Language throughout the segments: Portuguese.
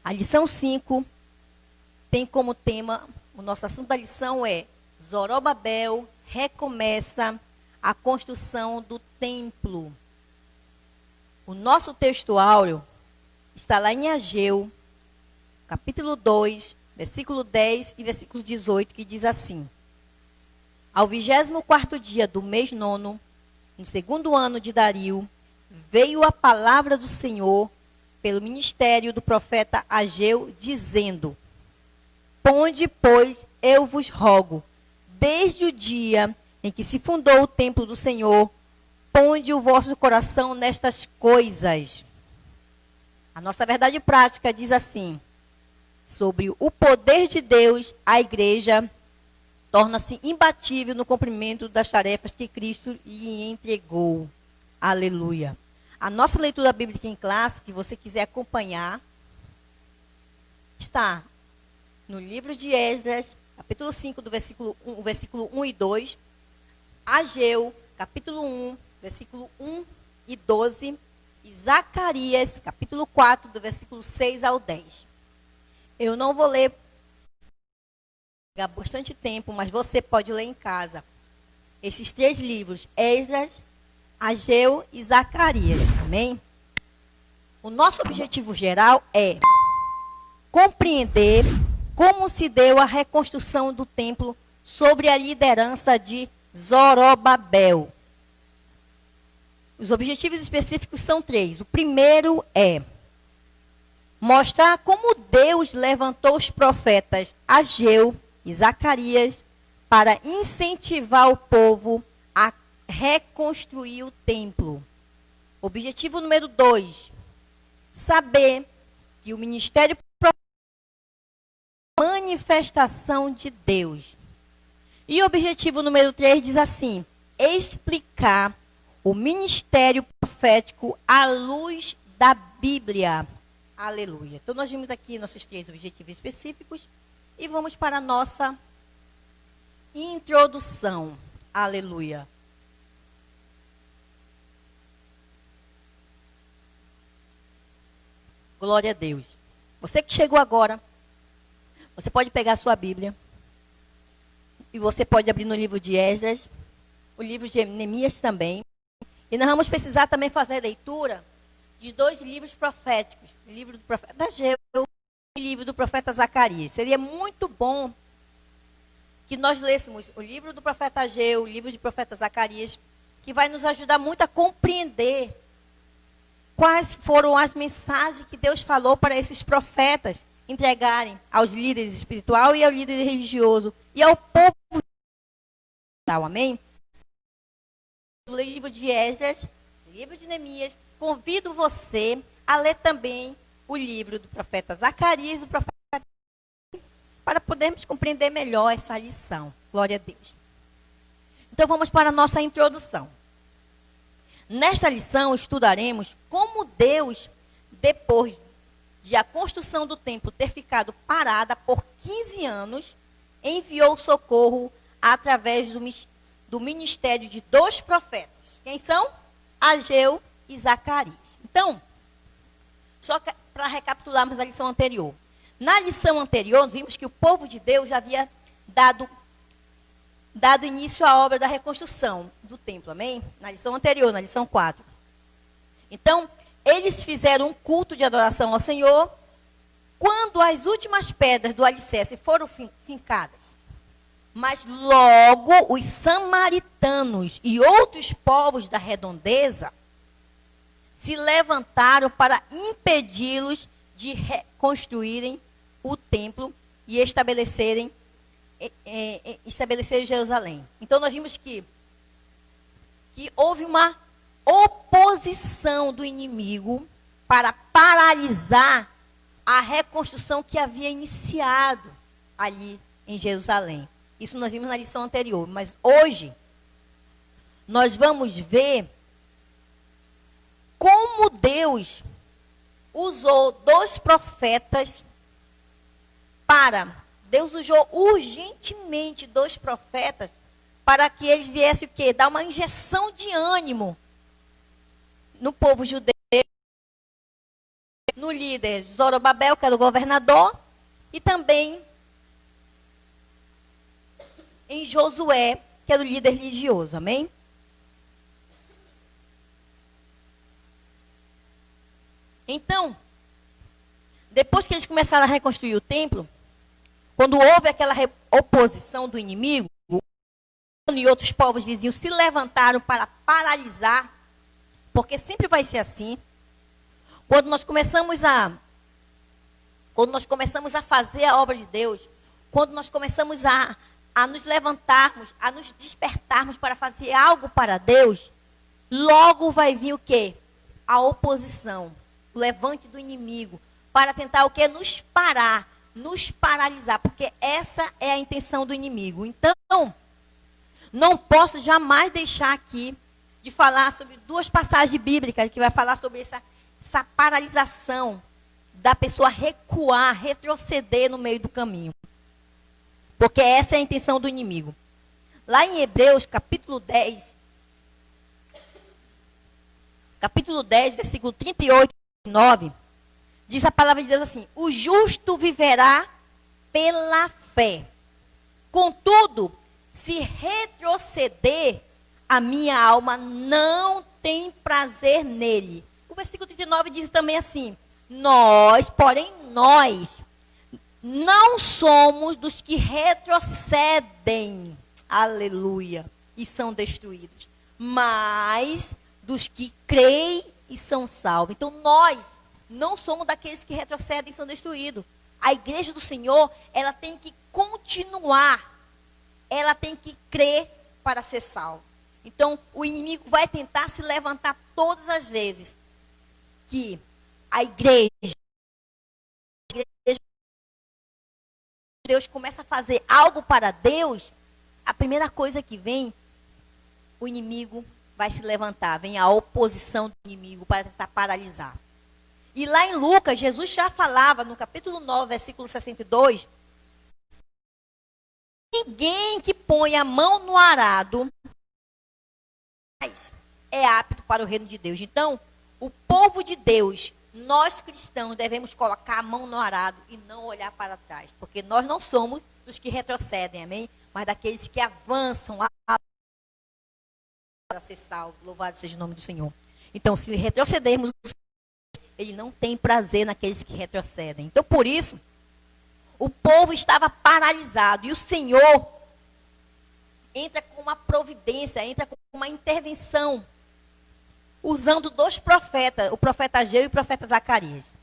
A lição 5 tem como tema, o nosso assunto da lição é Zorobabel recomeça a construção do templo. O nosso texto áureo está lá em Ageu, capítulo 2, versículo 10 e versículo 18, que diz assim: Ao 24º dia do mês nono, no segundo ano de Dario, veio a palavra do Senhor pelo ministério do profeta Ageu, dizendo: Ponde, pois, eu vos rogo, desde o dia em que se fundou o templo do Senhor, ponde o vosso coração nestas coisas. A nossa verdade prática diz assim: sobre o poder de Deus, a igreja torna-se imbatível no cumprimento das tarefas que Cristo lhe entregou. Aleluia. A nossa leitura bíblica em classe, que você quiser acompanhar, está no livro de Esdras, capítulo 5, do versículo 1 e 2, Ageu, capítulo 1, versículo 1 e 12, e Zacarias, capítulo 4, do versículo 6 ao 10. Eu não vou ler, há bastante tempo, mas você pode ler em casa esses 3 livros, Esdras, Ageu e Zacarias, amém? O nosso objetivo geral é compreender como se deu a reconstrução do templo sob a liderança de Zorobabel. Os objetivos específicos são 3. O primeiro é mostrar como Deus levantou os profetas Ageu e Zacarias para incentivar o povo a reconstruir o templo. Objetivo número 2, saber que o ministério é uma manifestação de Deus. E o objetivo número 3 diz assim: explicar o ministério profético à luz da Bíblia. Aleluia. Então nós vimos aqui nossos 3 objetivos específicos e vamos para a nossa introdução. Aleluia. Glória a Deus. Você que chegou agora, você pode pegar a sua Bíblia e você pode abrir no livro de Esdras, o livro de Neemias também. E nós vamos precisar também fazer a leitura de 2 livros proféticos, o livro do profeta Ageu e o livro do profeta Zacarias. Seria muito bom que nós lêssemos o livro do profeta Ageu, o livro do profeta Zacarias, que vai nos ajudar muito a compreender quais foram as mensagens que Deus falou para esses profetas entregarem aos líderes espirituais e ao líder religioso e ao povo. Amém? O livro de Esdras, o livro de Neemias. Convido você a ler também o livro do profeta Zacarias e do profeta para podermos compreender melhor essa lição. Glória a Deus. Então vamos para a nossa introdução. Nesta lição estudaremos como Deus, depois de a construção do templo ter ficado parada por 15 anos, enviou socorro através do ministério de 2 profetas. Quem são? Ageu e Zacarias. Então, só para recapitularmos a lição anterior. Na lição anterior, vimos que o povo de Deus já havia dado início à obra da reconstrução do templo, amém? Na lição anterior, na lição 4. Então, eles fizeram um culto de adoração ao Senhor quando as últimas pedras do alicerce foram fincadas. Mas logo os samaritanos e outros povos da redondeza se levantaram para impedi-los de reconstruírem o templo e estabelecerem Jerusalém. Então nós vimos que houve uma oposição do inimigo para paralisar a reconstrução que havia iniciado ali em Jerusalém. Isso nós vimos na lição anterior, mas hoje nós vamos ver como Deus usou 2 profetas Deus usou urgentemente 2 profetas para que eles viessem o quê? Dar uma injeção de ânimo no povo judeu no líder Zorobabel, que era o governador, e também em Josué, que era o líder religioso. Amém? Então, depois que eles começaram a reconstruir o templo, quando houve aquela oposição do inimigo, e outros povos vizinhos se levantaram para paralisar, porque sempre vai ser assim. Quando nós começamos a fazer a obra de Deus, quando nós começamos a nos levantarmos, a nos despertarmos para fazer algo para Deus, logo vai vir o quê? A oposição, o levante do inimigo, para tentar o quê? Nos parar, nos paralisar, porque essa é a intenção do inimigo. Então, não posso jamais deixar aqui de falar sobre duas passagens bíblicas que vai falar sobre essa paralisação da pessoa recuar, retroceder no meio do caminho. Porque essa é a intenção do inimigo. Lá em Hebreus, capítulo 10, versículo 38 e 9, diz a palavra de Deus assim: o justo viverá pela fé. Contudo, se retroceder, a minha alma não tem prazer nele. O versículo 39 diz também assim: nós não somos dos que retrocedem, aleluia, e são destruídos, mas dos que creem e são salvos. Então nós não somos daqueles que retrocedem e são destruídos. A igreja do Senhor, ela tem que continuar, ela tem que crer para ser salvo. Então o inimigo vai tentar se levantar todas as vezes que a igreja, Deus começa a fazer algo para Deus, a primeira coisa que vem, o inimigo vai se levantar, vem a oposição do inimigo para tentar paralisar. E lá em Lucas, Jesus já falava, no capítulo 9, versículo 62, ninguém que põe a mão no arado é apto para o reino de Deus. Então, o povo de Deus, nós cristãos, devemos colocar a mão no arado e não olhar para trás. Porque nós não somos dos que retrocedem, amém? Mas daqueles que avançam para ser salvos. Louvado seja o nome do Senhor. Então, se retrocedermos, ele não tem prazer naqueles que retrocedem. Então, por isso, o povo estava paralisado. E o Senhor entra com uma providência, entra com uma intervenção, usando dois profetas, o profeta Ageu e o profeta Zacarias.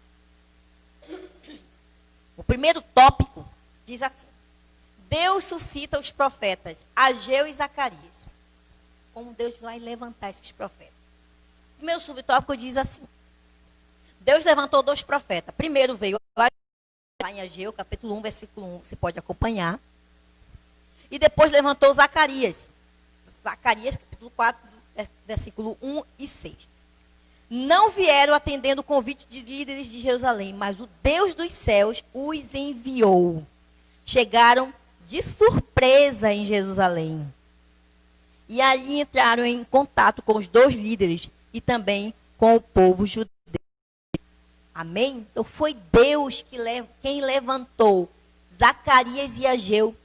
O primeiro tópico diz assim: Deus suscita os profetas Ageu e Zacarias. Como Deus vai levantar esses profetas? O primeiro subtópico diz assim: Deus levantou dois profetas. Primeiro veio lá em Ageu, capítulo 1, versículo 1, você pode acompanhar. E depois levantou Zacarias. Zacarias, capítulo 4, versículo 1 e 6. Não vieram atendendo o convite de líderes de Jerusalém, mas o Deus dos céus os enviou. Chegaram de surpresa em Jerusalém. E ali entraram em contato com os dois líderes e também com o povo judeu. Amém? Então foi Deus quem levantou Zacarias e Ageu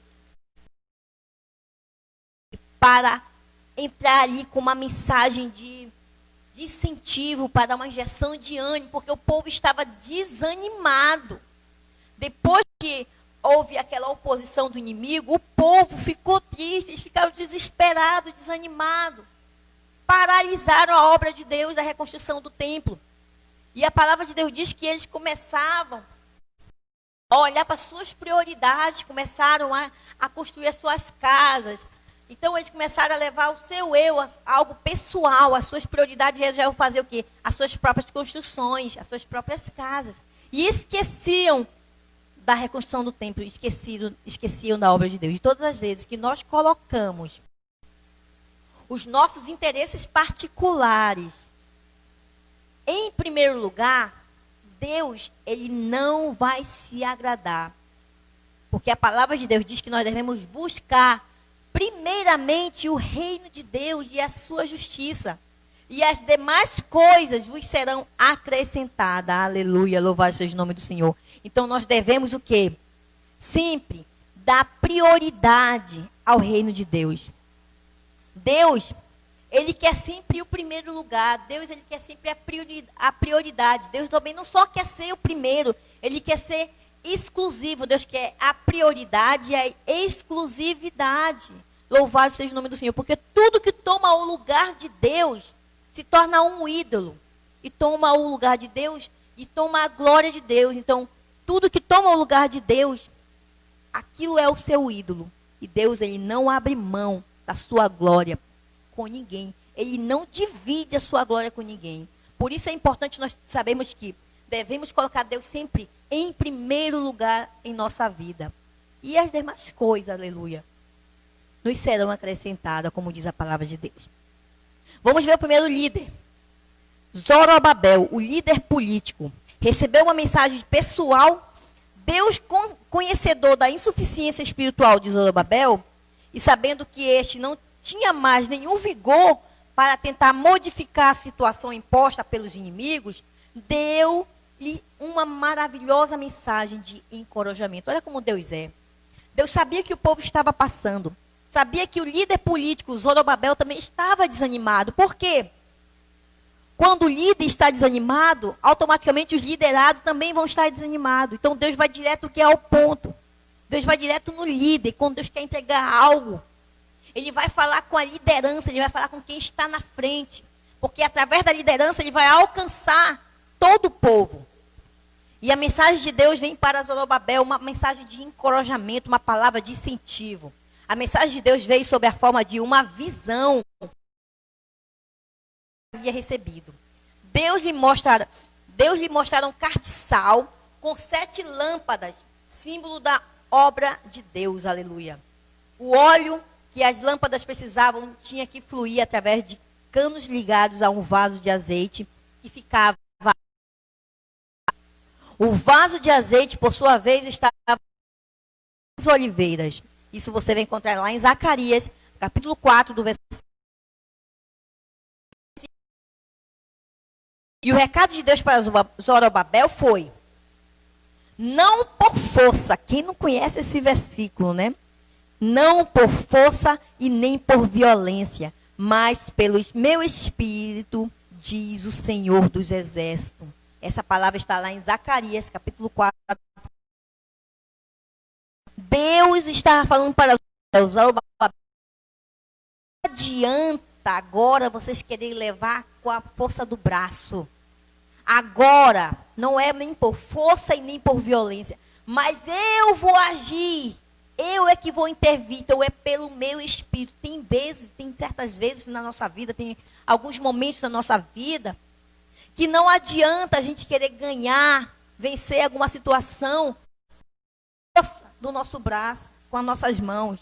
para entrar ali com uma mensagem de incentivo, para dar uma injeção de ânimo, porque o povo estava desanimado. Depois que houve aquela oposição do inimigo, o povo ficou triste, eles ficaram desesperados, desanimados. Paralisaram a obra de Deus, a reconstrução do templo. E a palavra de Deus diz que eles começavam a olhar para suas prioridades, começaram a construir as suas casas. Então, eles começaram a levar o seu eu, algo pessoal, as suas prioridades, eles já iam fazer o quê? As suas próprias construções, as suas próprias casas. E esqueciam da reconstrução do templo, esqueciam da obra de Deus. E todas as vezes que nós colocamos os nossos interesses particulares em primeiro lugar, Deus, ele não vai se agradar. Porque a palavra de Deus diz que nós devemos buscar primeiramente o reino de Deus e a sua justiça. E as demais coisas vos serão acrescentadas. Aleluia, louvado seja o nome do Senhor. Então nós devemos o quê? Sempre dar prioridade ao reino de Deus. Deus, Ele quer sempre o primeiro lugar. Deus, Ele quer sempre a prioridade. Deus também não só quer ser o primeiro, Ele quer ser exclusivo. Deus quer a prioridade e a exclusividade. Louvado seja o nome do Senhor. Porque tudo que toma o lugar de Deus se torna um ídolo. E toma o lugar de Deus e toma a glória de Deus. Então, tudo que toma o lugar de Deus, aquilo é o seu ídolo. E Deus, Ele não abre mão da sua glória com ninguém. Ele não divide a sua glória com ninguém. Por isso é importante nós sabermos que devemos colocar Deus sempre em primeiro lugar em nossa vida. E as demais coisas, aleluia, nos serão acrescentadas, como diz a palavra de Deus. Vamos ver o primeiro líder. Zorobabel, o líder político, recebeu uma mensagem pessoal. Deus, conhecedor da insuficiência espiritual de Zorobabel, e sabendo que este não tinha mais nenhum vigor para tentar modificar a situação imposta pelos inimigos, deu-lhe uma maravilhosa mensagem de encorajamento. Olha como Deus é. Deus sabia que o povo estava passando. Sabia que o líder político, Zorobabel, também estava desanimado. Por quê? Quando o líder está desanimado, automaticamente os liderados também vão estar desanimados. Então Deus vai direto que é ao ponto. Deus vai direto no líder. Quando Deus quer entregar algo, Ele vai falar com a liderança, Ele vai falar com quem está na frente. Porque através da liderança Ele vai alcançar todo o povo. E a mensagem de Deus vem para Zorobabel, uma mensagem de encorajamento, uma palavra de incentivo. A mensagem de Deus veio sob a forma de uma visão que havia recebido. Deus lhe mostraram um castiçal com 7 lâmpadas, símbolo da obra de Deus, aleluia. O óleo que as lâmpadas precisavam tinha que fluir através de canos ligados a um vaso de azeite que ficava. O vaso de azeite, por sua vez, estava nas oliveiras. Isso você vai encontrar lá em Zacarias, capítulo 4, do versículo. E o recado de Deus para Zorobabel foi: não por força. Quem não conhece esse versículo, né? Não por força e nem por violência, mas pelo meu espírito, diz o Senhor dos Exércitos. Essa palavra está lá em Zacarias, capítulo 4. Deus está falando para Zorobabel: não adianta agora vocês querem levar com a força do braço. Agora, não é nem por força e nem por violência, mas eu vou agir. Eu é que vou intervir, então é pelo meu espírito. Tem certas vezes na nossa vida, tem alguns momentos na nossa vida, que não adianta a gente querer ganhar, vencer alguma situação, força do nosso braço, com as nossas mãos.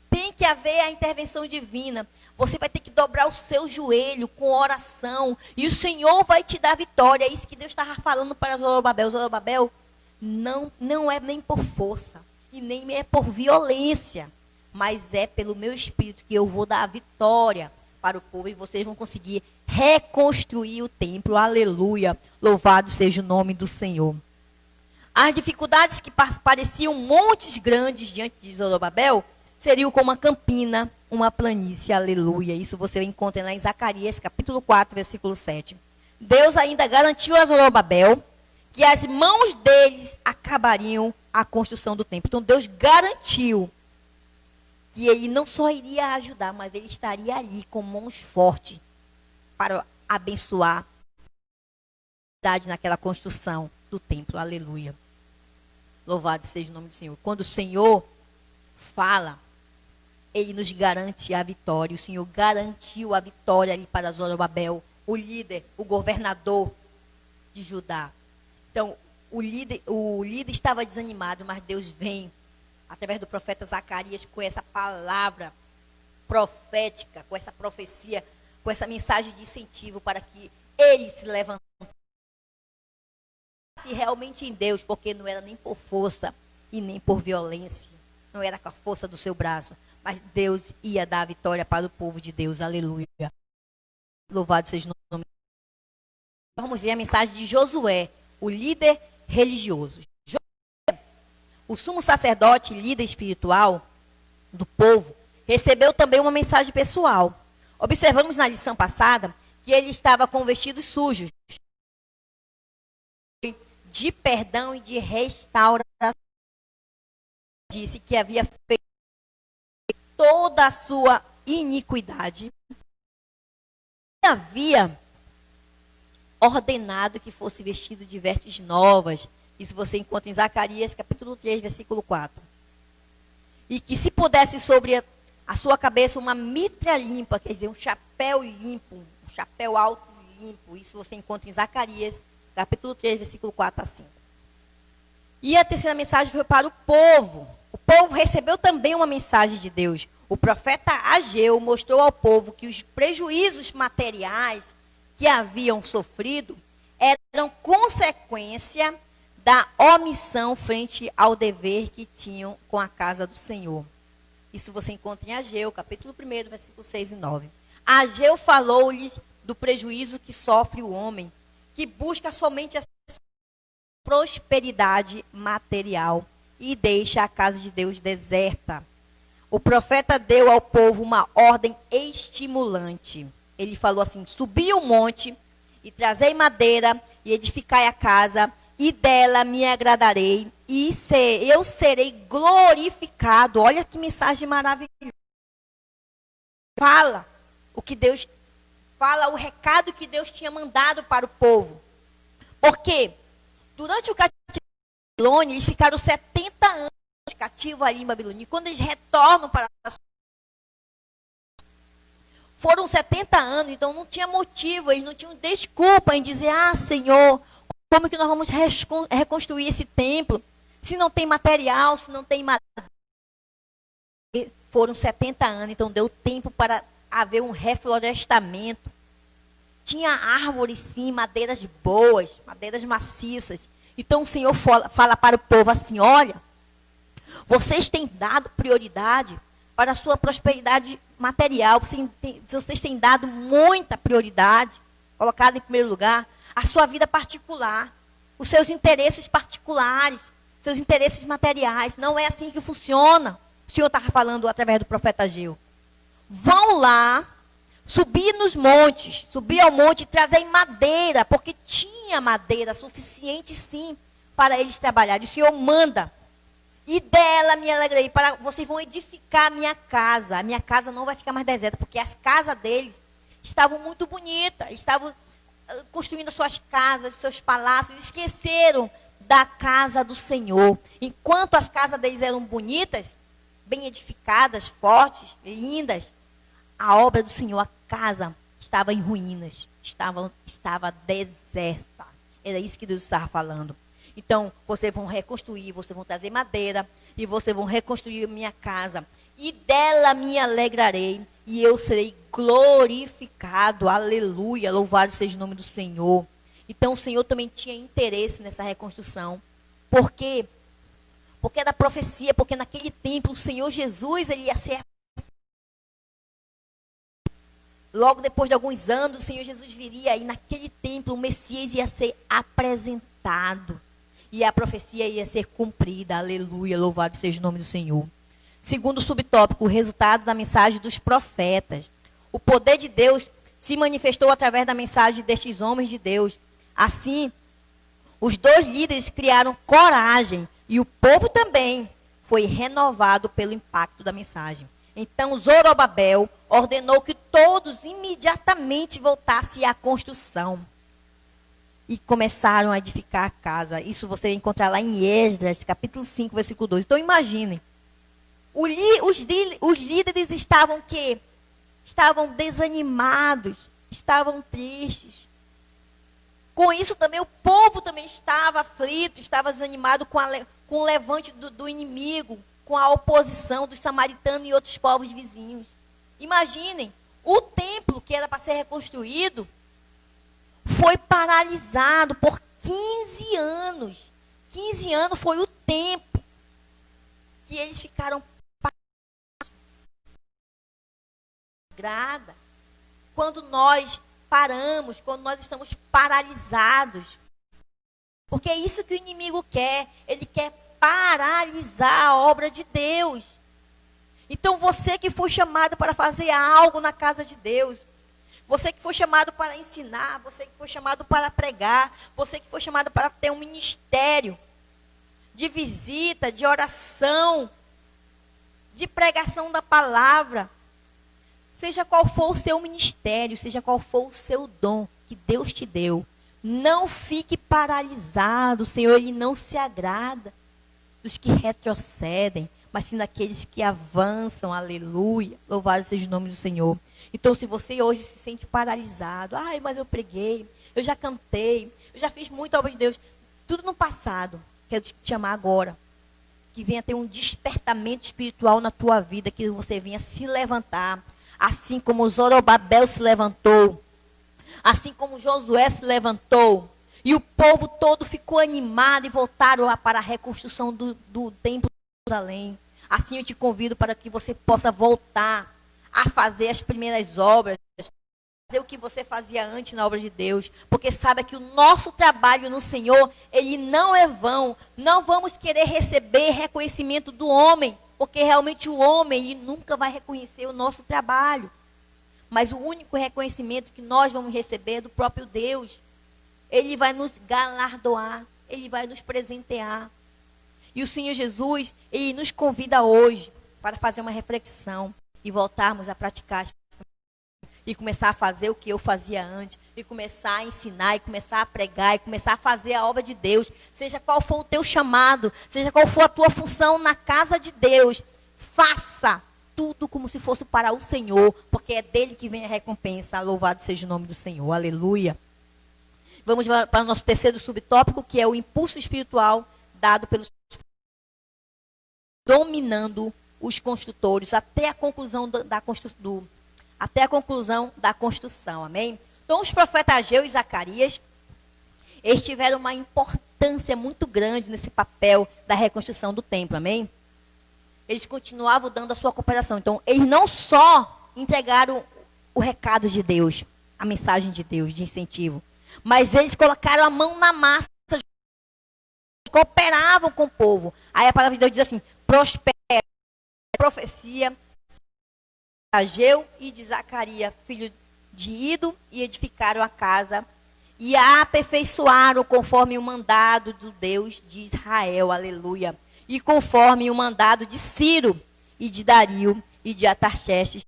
Tem que haver a intervenção divina. Você vai ter que dobrar o seu joelho com oração, e o Senhor vai te dar vitória. É isso que Deus estava falando para Zorobabel. Zorobabel, não é nem por força, e nem é por violência, mas é pelo meu espírito que eu vou dar a vitória para o povo, e vocês vão conseguir reconstruir o templo. Aleluia, louvado seja o nome do Senhor. As dificuldades que pareciam montes grandes diante de Zorobabel seriam como uma campina, uma planície. Aleluia, isso você encontra lá em Zacarias, capítulo 4, versículo 7. Deus ainda garantiu a Zorobabel que as mãos deles acabariam a construção do templo. Então Deus garantiu que Ele não só iria ajudar, mas Ele estaria ali com mãos fortes para abençoar naquela construção do templo. Aleluia. Louvado seja o nome do Senhor. Quando o Senhor fala, Ele nos garante a vitória. O Senhor garantiu a vitória ali para Zorobabel, o líder, o governador de Judá. Então, o líder estava desanimado, mas Deus vem, através do profeta Zacarias, com essa palavra profética, com essa profecia, com essa mensagem de incentivo para que ele se levantasse realmente em Deus, porque não era nem por força e nem por violência, não era com a força do seu braço, mas Deus ia dar a vitória para o povo de Deus. Aleluia. Louvado seja o nome. Vamos ver a mensagem de Josué, o líder religioso. Josué, o sumo sacerdote, líder espiritual do povo, recebeu também uma mensagem pessoal. Observamos na lição passada que ele estava com vestidos sujos, de perdão e de restauração. Disse que havia feito toda a sua iniquidade. Havia ordenado que fosse vestido de vestes novas. Isso você encontra em Zacarias, capítulo 3, versículo 4. E que se pudesse sobre a sua cabeça uma mitra limpa, quer dizer, um chapéu limpo, um chapéu alto limpo. Isso você encontra em Zacarias, capítulo 3, versículo 4 a 5. E a terceira mensagem foi para o povo. O povo recebeu também uma mensagem de Deus. O profeta Ageu mostrou ao povo que os prejuízos materiais que haviam sofrido eram consequência da omissão frente ao dever que tinham com a casa do Senhor. Isso você encontra em Ageu, capítulo 1, versículos 6 e 9. Ageu falou-lhes do prejuízo que sofre o homem, que busca somente a prosperidade material e deixa a casa de Deus deserta. O profeta deu ao povo uma ordem estimulante. Ele falou assim: subi o monte e trazei madeira e edificai a casa, e dela me agradarei, e eu serei glorificado. Olha que mensagem maravilhosa. Fala o que Deus fala, o recado que Deus tinha mandado para o povo. Porque durante o cativeiro de Babilônia, eles ficaram 70 anos cativos ali em Babilônia. E quando eles retornam para a foram 70 anos, então não tinha motivo, eles não tinham desculpa em dizer: ah, Senhor, como que nós vamos reconstruir esse templo? Se não tem material, se não tem madeira. Foram 70 anos, então deu tempo para haver um reflorestamento. Tinha árvores sim, madeiras boas, madeiras maciças. Então o Senhor fala para o povo assim: olha, vocês têm dado prioridade para a sua prosperidade material. Vocês têm dado muita prioridade, colocado em primeiro lugar, a sua vida particular, os seus interesses particulares, seus interesses materiais. Não é assim que funciona. O Senhor estava falando através do profeta Ageu. Vão lá, subir nos montes, subir ao monte e trazer madeira, porque tinha madeira suficiente sim para eles trabalharem. O Senhor manda. E dela me alegrei, para vocês vão edificar a minha casa. A minha casa não vai ficar mais deserta, porque as casas deles estavam muito bonitas, estavam construindo as suas casas, seus palácios, esqueceram da casa do Senhor. Enquanto as casas deles eram bonitas, bem edificadas, fortes, lindas, a obra do Senhor, a casa, estava em ruínas, estava deserta. Era isso que Deus estava falando. Então, vocês vão reconstruir, vocês vão trazer madeira, e vocês vão reconstruir minha casa. E dela me alegrarei, e eu serei glorificado. Aleluia, louvado seja o nome do Senhor. Então, o Senhor também tinha interesse nessa reconstrução. Por quê? Porque era profecia, porque naquele templo o Senhor Jesus, ele ia ser... Logo depois de alguns anos, o Senhor Jesus viria, e naquele templo o Messias ia ser apresentado. E a profecia ia ser cumprida. Aleluia, louvado seja o nome do Senhor. Segundo o subtópico, o resultado da mensagem dos profetas. O poder de Deus se manifestou através da mensagem destes homens de Deus. Assim, os dois líderes criaram coragem e o povo também foi renovado pelo impacto da mensagem. Então, Zorobabel ordenou que todos imediatamente voltassem à construção. E começaram a edificar a casa. Isso você vai encontrar lá em Esdras, capítulo 5, versículo 2. Então, imaginem. Os líderes estavam o quê? Estavam desanimados, estavam tristes. Com isso também, o povo também estava aflito, estava desanimado com o levante do inimigo, com a oposição dos samaritanos e outros povos vizinhos. Imaginem, o templo que era para ser reconstruído foi paralisado por 15 anos. 15 anos foi o tempo que eles ficaram parados. Quando nós paramos, quando nós estamos paralisados. Porque é isso que o inimigo quer. Ele quer paralisar a obra de Deus. Então você que foi chamado para fazer algo na casa de Deus, você que foi chamado para ensinar, você que foi chamado para pregar, você que foi chamado para ter um ministério de visita, de oração, de pregação da palavra, seja qual for o seu ministério, seja qual for o seu dom que Deus te deu, não fique paralisado. O Senhor, Ele não se agrada dos que retrocedem, mas sim daqueles que avançam. Aleluia. Louvado seja o nome do Senhor. Então, se você hoje se sente paralisado, ai, mas eu preguei, eu já cantei, eu já fiz muita obra de Deus, tudo no passado, quero te chamar agora, que venha ter um despertamento espiritual na tua vida, que você venha se levantar, assim como Zorobabel se levantou, assim como Josué se levantou, e o povo todo ficou animado e voltaram para a reconstrução do templo de Jerusalém. Assim eu te convido para que você possa voltar a fazer as primeiras obras, fazer o que você fazia antes na obra de Deus, porque sabe que o nosso trabalho no Senhor, ele não é vão. Não vamos querer receber reconhecimento do homem, porque realmente o homem, ele nunca vai reconhecer o nosso trabalho. Mas o único reconhecimento que nós vamos receber é do próprio Deus. Ele vai nos galardoar, Ele vai nos presentear. E o Senhor Jesus, Ele nos convida hoje para fazer uma reflexão e voltarmos a praticar e começar a fazer o que eu fazia antes, e começar a ensinar, e começar a pregar, e começar a fazer a obra de Deus. Seja qual for o teu chamado, seja qual for a tua função na casa de Deus, faça tudo como se fosse para o Senhor, porque é dele que vem a recompensa. Louvado seja o nome do Senhor. Aleluia. Vamos para o nosso terceiro subtópico, que é o impulso espiritual dado pelos dominando os construtores até a conclusão da construção. Amém? Então, os profetas Ageu e Zacarias, eles tiveram uma importância muito grande nesse papel da reconstrução do templo. Amém? Eles continuavam dando a sua cooperação. Então, eles não só entregaram o recado de Deus, a mensagem de Deus, de incentivo, mas eles colocaram a mão na massa, cooperavam com o povo. Aí a palavra de Deus diz assim: prospera, profecia, Ageu e de Zacarias, filho de Ido, e edificaram a casa e a aperfeiçoaram conforme o mandado do Deus de Israel. Aleluia. E conforme o mandado de Ciro e de Dario e de Atarxerxes.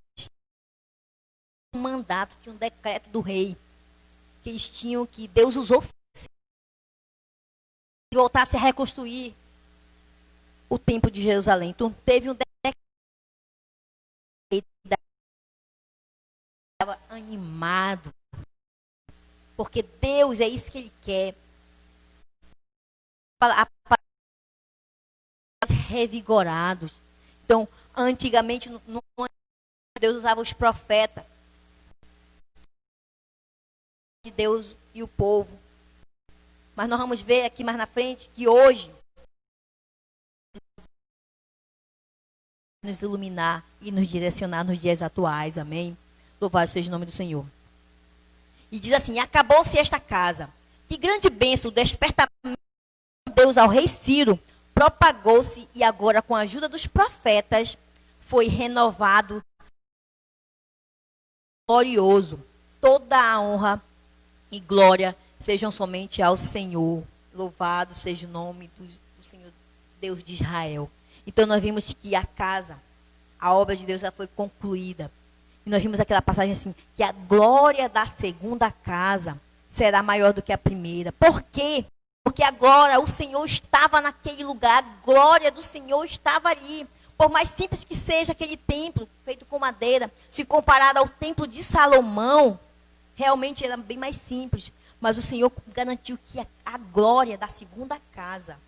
Um mandato, tinha um decreto do rei, que eles tinham, que Deus usou, e voltasse a reconstruir o templo de Jerusalém. Então teve um decreto, estava animado, porque Deus é isso que Ele quer. Revigorados. Então, antigamente, Deus usava os profetas de Deus e o povo. Mas nós vamos ver aqui mais na frente que hoje nos iluminar e nos direcionar nos dias atuais. Amém? Louvado seja o nome do Senhor. E diz assim: acabou-se esta casa. Que grande bênção, o despertamento de Deus ao rei Ciro propagou-se, e agora, com a ajuda dos profetas, foi renovado, glorioso. Toda a honra e glória sejam somente ao Senhor. Louvado seja o nome do Senhor, Deus de Israel. Então nós vimos que a casa, a obra de Deus, já foi concluída. E nós vimos aquela passagem assim, que a glória da segunda casa será maior do que a primeira. Por quê? Porque agora o Senhor estava naquele lugar, a glória do Senhor estava ali. Por mais simples que seja aquele templo, feito com madeira, se comparado ao templo de Salomão, realmente era bem mais simples. Mas o Senhor garantiu que a glória da segunda casa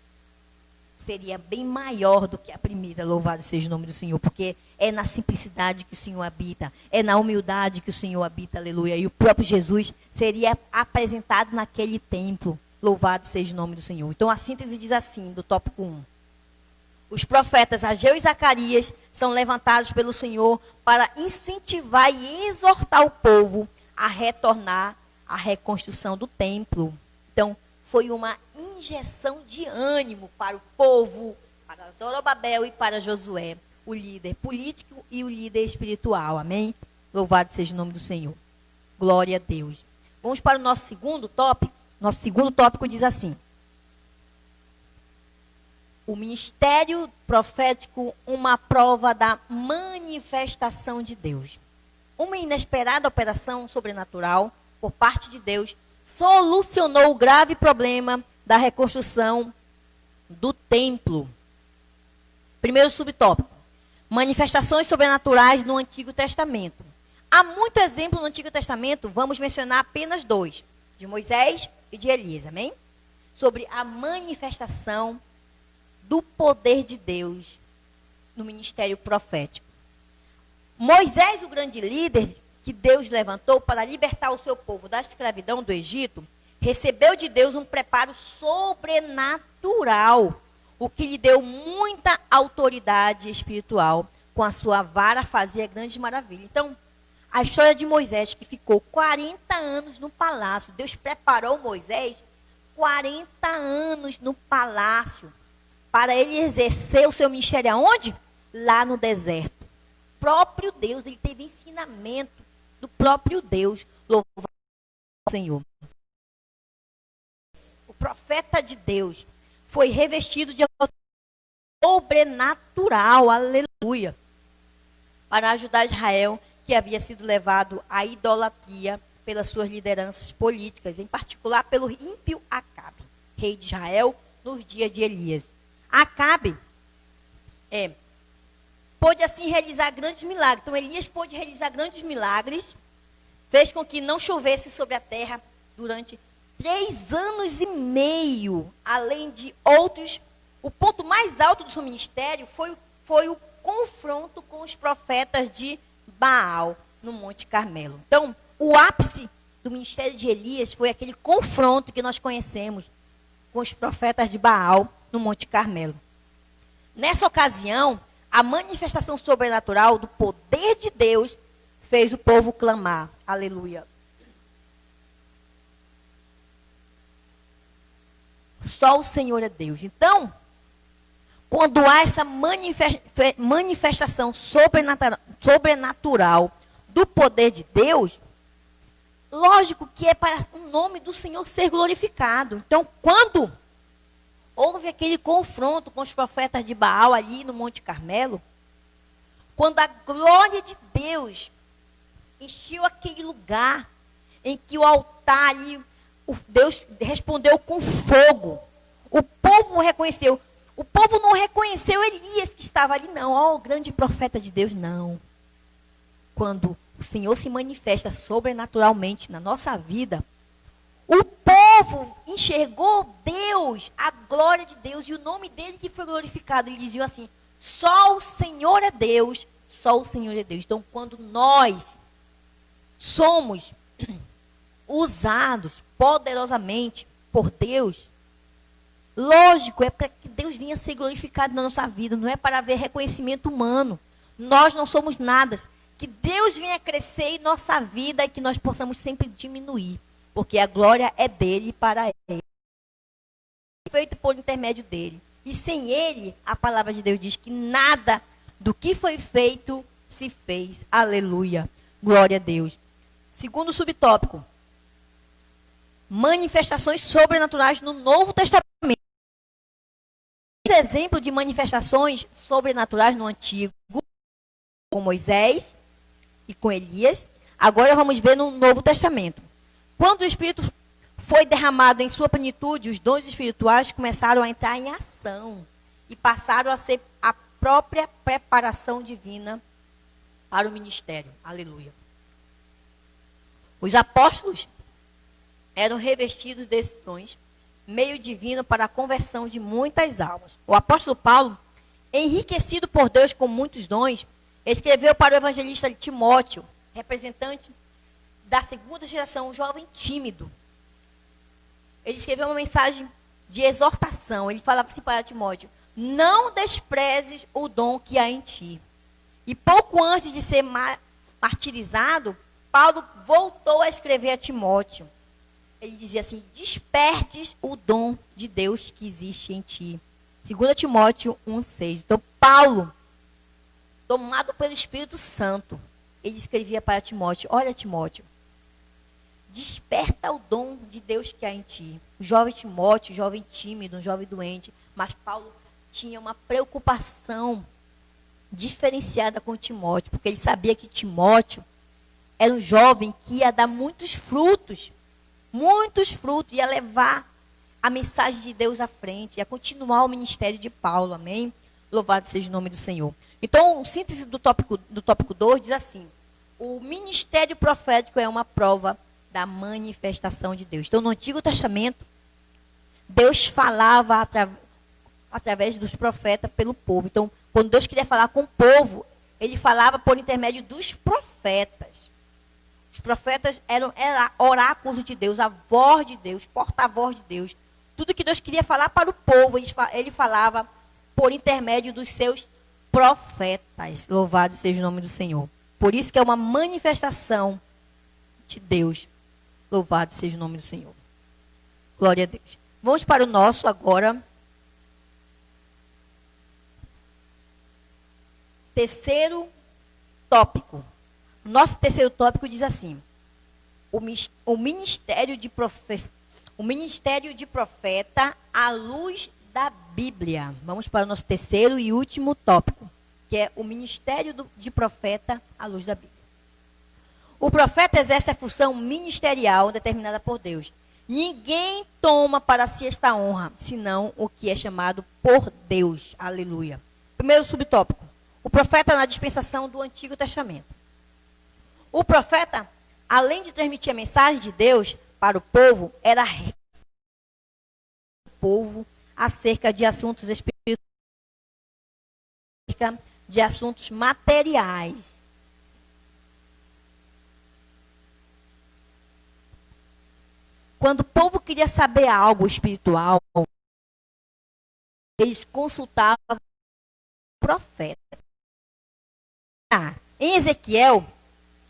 seria bem maior do que a primeira. Louvado seja o nome do Senhor, porque é na simplicidade que o Senhor habita, é na humildade que o Senhor habita, aleluia. E o próprio Jesus seria apresentado naquele templo. Louvado seja o nome do Senhor. Então a síntese diz assim, do tópico 1. Os profetas Ageu e Zacarias são levantados pelo Senhor para incentivar e exortar o povo a retornar à reconstrução do templo. Então, foi uma injeção de ânimo para o povo, para Zorobabel e para Josué, o líder político e o líder espiritual. Amém? Louvado seja o nome do Senhor. Glória a Deus. Vamos para o nosso segundo tópico. Nosso segundo tópico diz assim: o ministério profético, uma prova da manifestação de Deus. Uma inesperada operação sobrenatural por parte de Deus solucionou o grave problema da reconstrução do templo. Primeiro subtópico: manifestações sobrenaturais no Antigo Testamento. Há muito exemplo no Antigo Testamento, vamos mencionar apenas 2, de Moisés e de Elias, amém? Sobre a manifestação do poder de Deus no ministério profético. Moisés, o grande líder que Deus levantou para libertar o seu povo da escravidão do Egito, recebeu de Deus um preparo sobrenatural, o que lhe deu muita autoridade espiritual. Com a sua vara fazia grandes maravilhas. Então, a história de Moisés, que ficou 40 anos no palácio. Deus preparou Moisés 40 anos no palácio para ele exercer o seu ministério aonde? Lá no deserto. O próprio Deus, ele teve ensinamento do próprio Deus. Louvado ao Senhor. O profeta de Deus foi revestido de sobrenatural, aleluia, para ajudar Israel, que havia sido levado à idolatria pelas suas lideranças políticas, em particular pelo ímpio Acabe, rei de Israel, nos dias de Elias. Acabe pôde assim realizar grandes milagres. Então Elias pôde realizar grandes milagres, fez com que não chovesse sobre a terra durante 3 anos e meio, além de outros. O ponto mais alto do seu ministério foi o confronto com os profetas de Baal, no Monte Carmelo. Então, o ápice do ministério de Elias foi aquele confronto que nós conhecemos com os profetas de Baal, no Monte Carmelo. Nessa ocasião, a manifestação sobrenatural do poder de Deus fez o povo clamar. Aleluia. Só o Senhor é Deus. Então, quando há essa manifestação sobrenatural do poder de Deus, lógico que é para o nome do Senhor ser glorificado. Então, quando houve aquele confronto com os profetas de Baal ali no Monte Carmelo, quando a glória de Deus encheu aquele lugar em que o altar ali, Deus respondeu com fogo. O povo reconheceu. O povo não reconheceu Elias que estava ali, não. Ó, o grande profeta de Deus, não. Quando o Senhor se manifesta sobrenaturalmente na nossa vida, o povo enxergou Deus, a glória de Deus, e o nome dele que foi glorificado. Ele dizia assim: só o Senhor é Deus, só o Senhor é Deus. Então, quando nós somos usados poderosamente por Deus, lógico, é para que Deus venha ser glorificado na nossa vida, não é para haver reconhecimento humano. Nós não somos nada. Que Deus venha crescer em nossa vida e que nós possamos sempre diminuir, porque a glória é dele e para ele. Feito por intermédio dele. E sem ele, a palavra de Deus diz que nada do que foi feito se fez. Aleluia. Glória a Deus. Segundo subtópico: manifestações sobrenaturais no Novo Testamento. Exemplo de manifestações sobrenaturais no Antigo, com Moisés e com Elias. Agora vamos ver no Novo Testamento. Quando o Espírito foi derramado em sua plenitude, os dons espirituais começaram a entrar em ação e passaram a ser a própria preparação divina para o ministério. Aleluia. Os apóstolos eram revestidos desses dons, meio divino para a conversão de muitas almas. O apóstolo Paulo, enriquecido por Deus com muitos dons, escreveu para o evangelista Timóteo, representante da segunda geração, um jovem tímido. Ele escreveu uma mensagem de exortação. Ele falava assim para Timóteo: não desprezes o dom que há em ti. E pouco antes de ser martirizado, Paulo voltou a escrever a Timóteo. Ele dizia assim: despertes o dom de Deus que existe em ti. 2 Timóteo 1,6. Então, Paulo, tomado pelo Espírito Santo, ele escrevia para Timóteo: olha, Timóteo, desperta o dom de Deus que há em ti. O jovem Timóteo, um jovem tímido, um jovem doente, mas Paulo tinha uma preocupação diferenciada com Timóteo, porque ele sabia que Timóteo era um jovem que ia dar muitos frutos, ia levar a mensagem de Deus à frente, ia continuar o ministério de Paulo, amém? Louvado seja o nome do Senhor. Então, síntese do tópico 2 diz assim: o ministério profético é uma prova da manifestação de Deus. Então, no Antigo Testamento, Deus falava através dos profetas pelo povo. Então, quando Deus queria falar com o povo, ele falava por intermédio dos profetas. Os profetas eram oráculos de Deus, a voz de Deus, porta-voz de Deus. Tudo que Deus queria falar para o povo, ele falava por intermédio dos seus profetas. Louvado seja o nome do Senhor. Por isso que é uma manifestação de Deus. Louvado seja o nome do Senhor. Glória a Deus. Vamos para o nosso agora. Terceiro tópico. O nosso terceiro tópico diz assim: o ministério de profeta à luz da Bíblia. Vamos para o nosso terceiro e último tópico, que é o ministério de profeta à luz da Bíblia. O profeta exerce a função ministerial determinada por Deus. Ninguém toma para si esta honra, senão o que é chamado por Deus. Aleluia. Primeiro subtópico. O profeta na dispensação do Antigo Testamento. O profeta, além de transmitir a mensagem de Deus para o povo, era o povo acerca de assuntos espirituais, de assuntos materiais. Quando o povo queria saber algo espiritual, eles consultavam o profeta. Em Ezequiel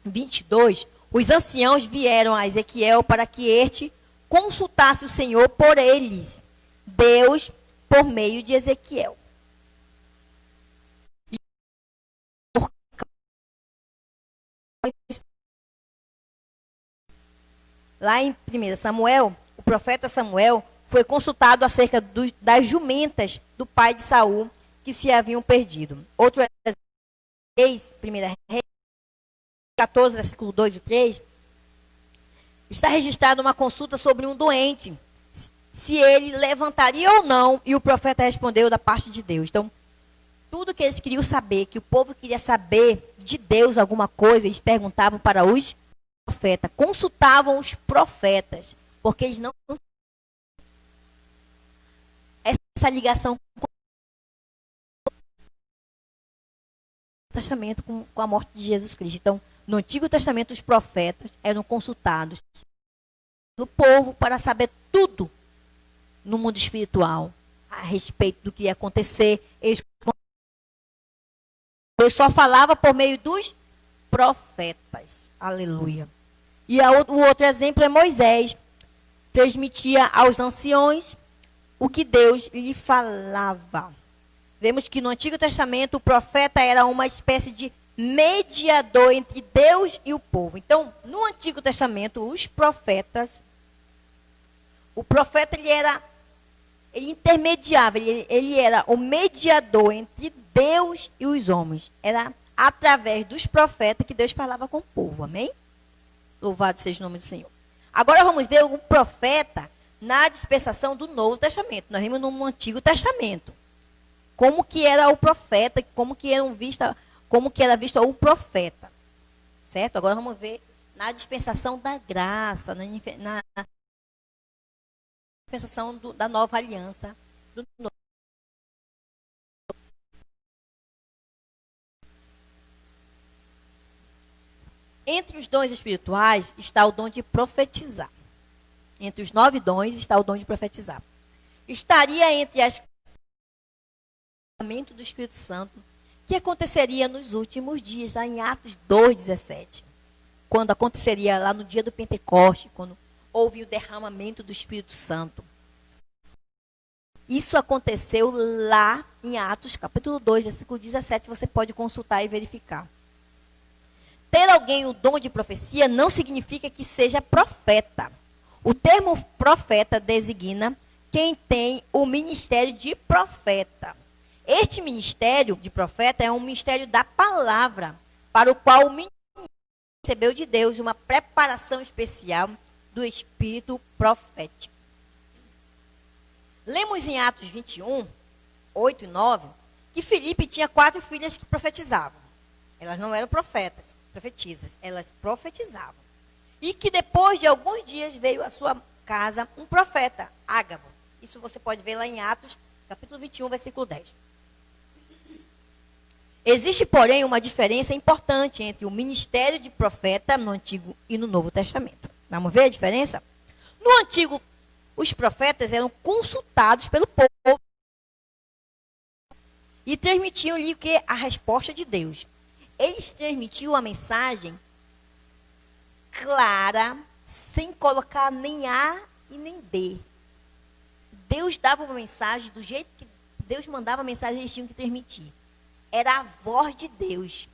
22, os anciãos vieram a Ezequiel para que este consultasse o Senhor por eles. Deus, por meio de Ezequiel. Lá em 1 Samuel, o profeta Samuel foi consultado acerca das jumentas do pai de Saul que se haviam perdido. Outro Reis, 1 Reis 14, versículo 2 e 3, está registrada uma consulta sobre um doente, se ele levantaria ou não, e o profeta respondeu da parte de Deus. Então, tudo que eles queriam saber, que o povo queria saber de Deus alguma coisa, eles perguntavam para os profetas, consultavam os profetas, porque eles não essa ligação com o Testamento com a morte de Jesus Cristo. Então, no Antigo Testamento, os profetas eram consultados pelo povo para saber tudo no mundo espiritual a respeito do que ia acontecer. Deus só falava por meio dos profetas. Aleluia. E o outro exemplo é Moisés. Transmitia aos anciões o que Deus lhe falava. Vemos que no Antigo Testamento o profeta era uma espécie de mediador entre Deus e o povo. Então, no Antigo Testamento, o profeta ele intermediava, ele era o mediador entre Deus e os homens. Era através dos profetas que Deus falava com o povo, amém? Louvado seja o nome do Senhor. Agora vamos ver o profeta na dispensação do Novo Testamento. Nós vimos no Antigo Testamento. Como que era o profeta, como que era visto o profeta. Certo? Agora vamos ver na dispensação da graça, na dispensação da nova aliança. Entre os dons espirituais está o dom de profetizar. Entre os 9 dons está o dom de profetizar. Estaria entre as do Espírito Santo que aconteceria nos últimos dias, lá em Atos 2:17. quando aconteceria lá no dia do Pentecoste, quando houve o derramamento do Espírito Santo. Isso aconteceu lá em Atos, capítulo 2, versículo 17, você pode consultar e verificar. Ter alguém o dom de profecia não significa que seja profeta. O termo profeta designa quem tem o ministério de profeta. Este ministério de profeta é um ministério da palavra, para o qual o ministério recebeu de Deus uma preparação especial do espírito profético. Lemos em Atos 21, 8 e 9, que Filipe tinha 4 filhas que profetizavam. Elas não eram profetas, profetisas, elas profetizavam. E que depois de alguns dias veio à sua casa um profeta, Ágabo. Isso você pode ver lá em Atos, capítulo 21, versículo 10. Existe, porém, uma diferença importante entre o ministério de profeta no Antigo e no Novo Testamento. Vamos ver a diferença? No Antigo, os profetas eram consultados pelo povo e transmitiam-lhe o que? A resposta de Deus. Eles transmitiam a mensagem clara, sem colocar nem A e nem B. Deus dava uma mensagem do jeito que Deus mandava a mensagem, eles tinham que transmitir. Era a voz de Deus.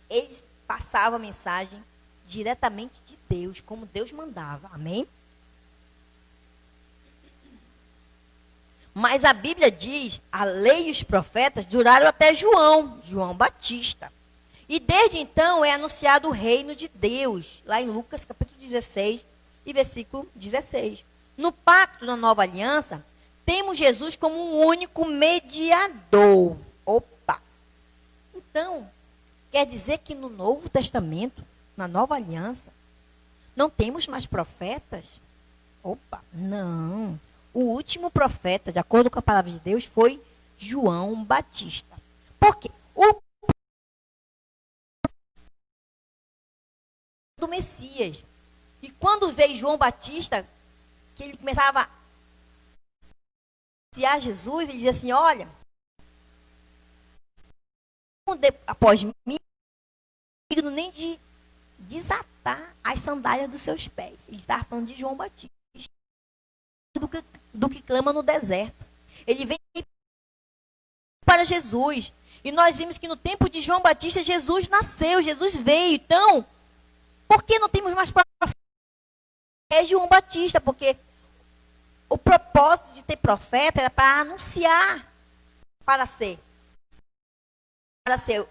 Eles passavam a mensagem diretamente de Deus, como Deus mandava. Amém? Mas a Bíblia diz, a lei e os profetas duraram até João Batista. E desde então é anunciado o reino de Deus, lá em Lucas capítulo 16 e versículo 16. No pacto da nova aliança, temos Jesus como o único mediador. Opa! Então, quer dizer que no Novo Testamento, na nova aliança, não temos mais profetas? Opa, não. O último profeta, de acordo com a palavra de Deus, foi João Batista. Por quê? O do Messias. E quando veio João Batista, que ele começava a anunciar Jesus, ele dizia assim, olha, após mim, não nem de desatar as sandálias dos seus pés. Ele estava falando de João Batista. Do que clama no deserto. Ele veio para Jesus. E nós vimos que no tempo de João Batista, Jesus nasceu, Jesus veio. Então, por que não temos mais profeta? É João Batista, porque o propósito de ter profeta era para anunciar, para ser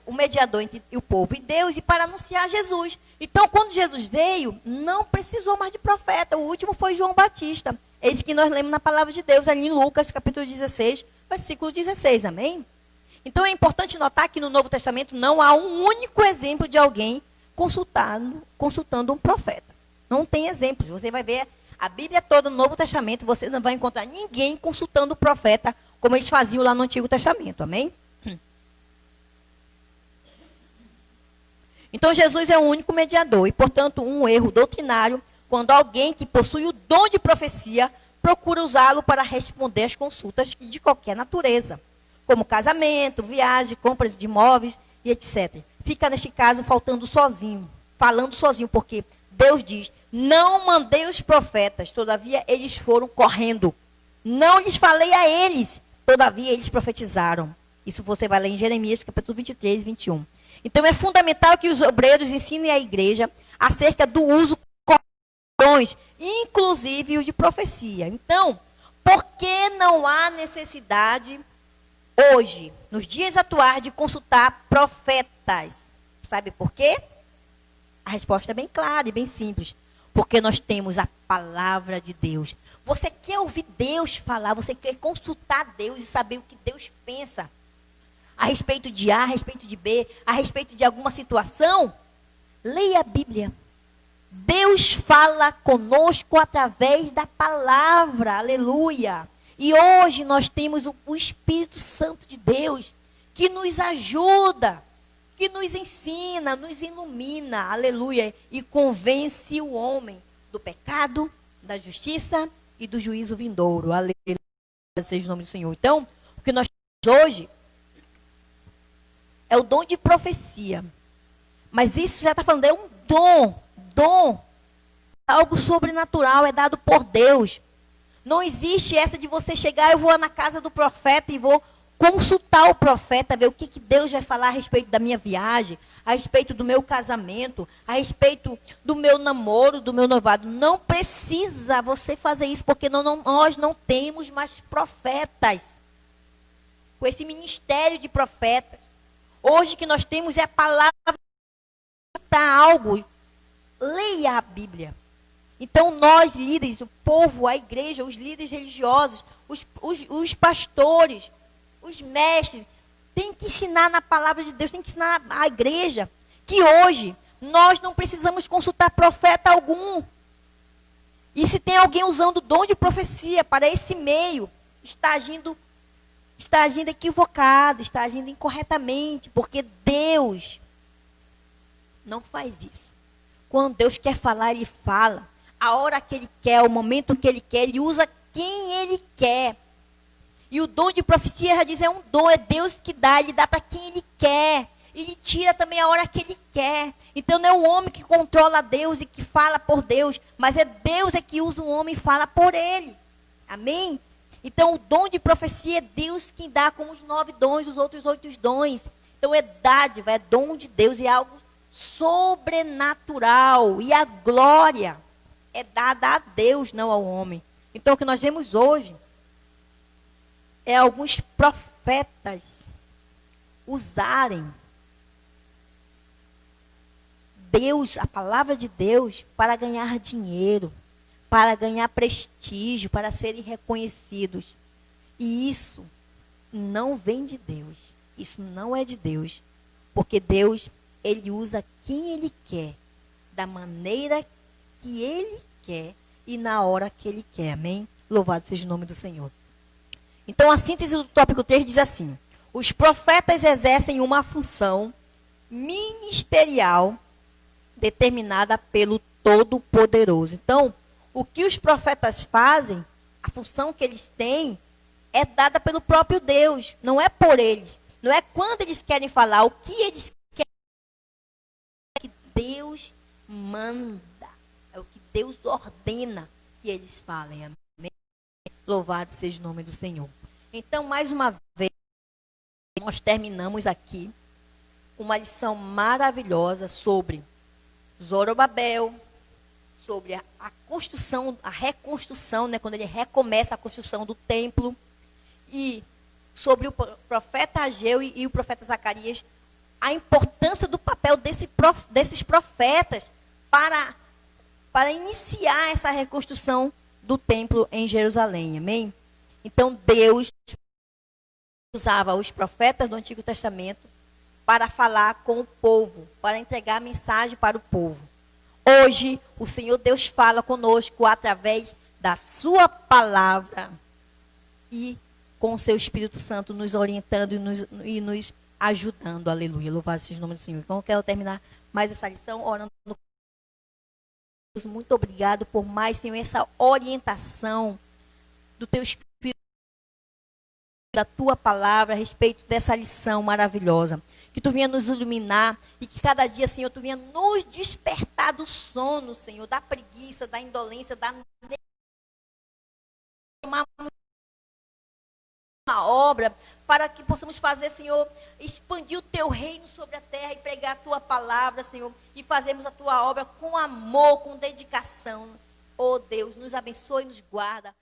o mediador entre o povo e Deus e para anunciar Jesus. Então, quando Jesus veio, não precisou mais de profeta. O último foi João Batista. É isso que nós lemos na palavra de Deus, ali em Lucas, capítulo 16, versículo 16, amém? Então, é importante notar que no Novo Testamento não há um único exemplo de alguém consultando um profeta. Não tem exemplos. Você vai ver a Bíblia toda no Novo Testamento, você não vai encontrar ninguém consultando o profeta, como eles faziam lá no Antigo Testamento, amém? Então, Jesus é o único mediador e, portanto, um erro doutrinário quando alguém que possui o dom de profecia procura usá-lo para responder às consultas de qualquer natureza, como casamento, viagem, compras de imóveis e etc. Fica, neste caso, falando sozinho, porque Deus diz, não mandei os profetas, todavia eles foram correndo. Não lhes falei a eles, todavia eles profetizaram. Isso você vai ler em Jeremias, capítulo 23, 21. Então, é fundamental que os obreiros ensinem à igreja acerca do uso correto, inclusive os de profecia. Então, por que não há necessidade hoje, nos dias atuais, de consultar profetas? Sabe por quê? A resposta é bem clara e bem simples. Porque nós temos a palavra de Deus. Você quer ouvir Deus falar, você quer consultar Deus e saber o que Deus pensa a respeito de A, a respeito de B, a respeito de alguma situação? Leia a Bíblia. Deus fala conosco através da palavra, aleluia. E hoje nós temos o Espírito Santo de Deus que nos ajuda, que nos ensina, nos ilumina, aleluia, e convence o homem do pecado, da justiça e do juízo vindouro, aleluia, seja o nome do Senhor. Então, o que nós temos hoje é o dom de profecia. Mas isso já está falando, é um dom, algo sobrenatural, é dado por Deus. Não existe essa de você chegar, eu vou na casa do profeta e vou consultar o profeta, ver o que Deus vai falar a respeito da minha viagem, a respeito do meu casamento, a respeito do meu namoro, do meu noivado. Não precisa você fazer isso, porque nós não temos mais profetas. Com esse ministério de profetas. Hoje que nós temos é a palavra para algo. Leia a Bíblia. Então nós líderes, o povo, a igreja, os líderes religiosos, os pastores, os mestres, tem que ensinar na palavra de Deus, tem que ensinar à igreja que hoje nós não precisamos consultar profeta algum. E se tem alguém usando o dom de profecia para esse meio, está agindo equivocado, está agindo incorretamente, porque Deus não faz isso. Quando Deus quer falar, Ele fala. A hora que Ele quer, o momento que Ele quer, Ele usa quem Ele quer. E o dom de profecia, já diz, é um dom, é Deus que dá, Ele dá para quem Ele quer. Ele tira também a hora que Ele quer. Então não é o homem que controla Deus e que fala por Deus, mas é Deus que usa o homem e fala por Ele. Amém? Então o dom de profecia é Deus quem dá, como os 9 dons, os outros 8 dons. Então é dádiva, é dom de Deus, é algo sobrenatural. E a glória é dada a Deus, não ao homem. Então o que nós vemos hoje é alguns profetas usarem Deus, a palavra de Deus, para ganhar dinheiro, para ganhar prestígio, para serem reconhecidos. E isso não vem de Deus. Isso não é de Deus. Porque Deus, Ele usa quem Ele quer, da maneira que Ele quer e na hora que Ele quer. Amém? Louvado seja o nome do Senhor. Então, a síntese do tópico 3 diz assim: os profetas exercem uma função ministerial determinada pelo Todo-Poderoso. Então, o que os profetas fazem, a função que eles têm, é dada pelo próprio Deus. Não é por eles. Não é quando eles querem falar. O que eles querem é que Deus manda. É o que Deus ordena que eles falem. Amém? Louvado seja o nome do Senhor. Então, mais uma vez, nós terminamos aqui uma lição maravilhosa sobre Zorobabel, sobre a construção, a reconstrução, né, quando ele recomeça a construção do templo, e sobre o profeta Ageu e o profeta Zacarias, a importância do papel desses profetas para iniciar essa reconstrução do templo em Jerusalém. Amém? Então Deus usava os profetas do Antigo Testamento para falar com o povo, para entregar a mensagem para o povo. Hoje, o Senhor Deus fala conosco através da sua palavra e com o seu Espírito Santo nos orientando e nos ajudando. Aleluia. Louvado seja o nome do Senhor. Então, eu quero terminar mais essa lição orando. Muito obrigado por mais, Senhor, essa orientação do teu Espírito, da tua palavra a respeito dessa lição maravilhosa. Que tu venha nos iluminar e que cada dia, Senhor, tu venha nos despertar do sono, Senhor, da preguiça, da indolência, da uma obra, para que possamos fazer, Senhor, expandir o teu reino sobre a terra e pregar a tua palavra, Senhor, e fazermos a tua obra com amor, com dedicação. Oh Deus, nos abençoe e nos guarda.